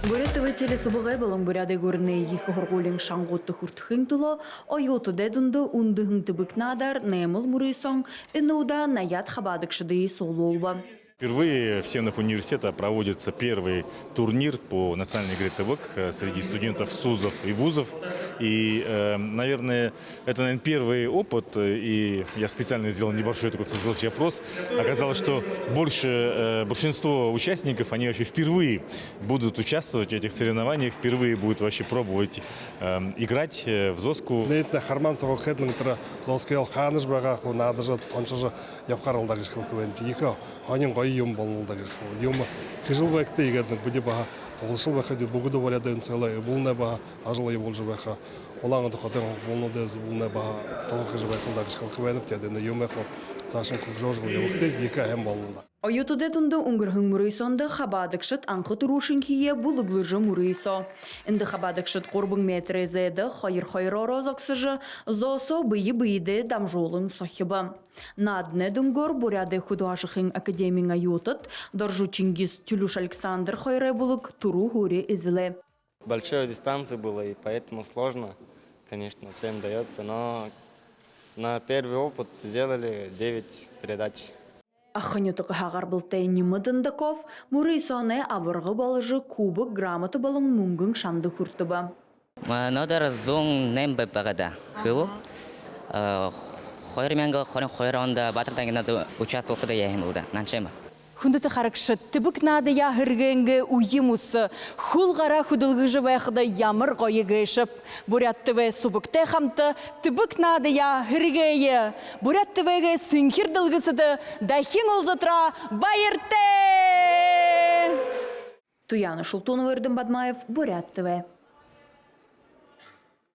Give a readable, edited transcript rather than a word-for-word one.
Бурятовы телесубыгай балың буряды көріне екі хоргулин шаңғутты хүртіхін тұлы, ойоты дәдінді ұндығын түбік надар, нәміл мұрыйсон, инуда наят хабадықшыды солу олба. Впервые в стенах университета проводится первый турнир по национальной игре ТВК среди студентов СУЗов и вузов. И, наверное, это, первый опыт. И я специально сделал небольшой такой социологический опрос. Оказалось, что большинство участников, они вообще впервые будут участвовать в этих соревнованиях, впервые будут вообще пробовать играть в ЗОСку. Юм болундагы. Юм кызыл вакытта егерден бүде баха, толысыл вакытта бүгүдө болядын сылай, булна баха, ажылы болжу баха. Олаңы да хотен болнуды булна баха, толыкы вакытта кышкылкы байнып теден юм хо. Сашын кукжожгыл вакытта екі hem болунда. Ойоты дәдінді ұңғырғын мұрыйсонды хабадықшыт анқы тұрушын кие бұлыблыжы мұрыйсо. Инді хабадықшыт қорбың метрі зәді хайыр-хайыр орозоксыжы, зосо быйы-быйды дамжолың сохибы. Надне дүмгор буряды худуашықын академин айотыт, доржу Чингис Тюлюш Александр хайры бұлық туру хури изілі. Большой дистанции было, и поэтому сложно, конечно, всем дается, но на первый опыт сделали 9 передач. Ахынютықы хағар бұлтай немыдындықов, мұрыйсоны авырғы балыжы кубы грамоты балың мұңгың шанды хүртібі. Надар зоң нәмбі бағада. Хылы. Хойырменгі хойырауында батырдаңынады участволқыда яхим болды. Наншема. Хүндіті қарықшы түбік нады яғыргенгі уйымусы, хулғара хүділгі вәқіді ямыр қойығы ішіп, Буряттыве субыкте қамты түбік нады яғыргейі. Буряттывеге сүнкер дылғысыды дәхин олзытра байырте! Туяны Шултонов Эрдім Бадмаев, Буряттыве.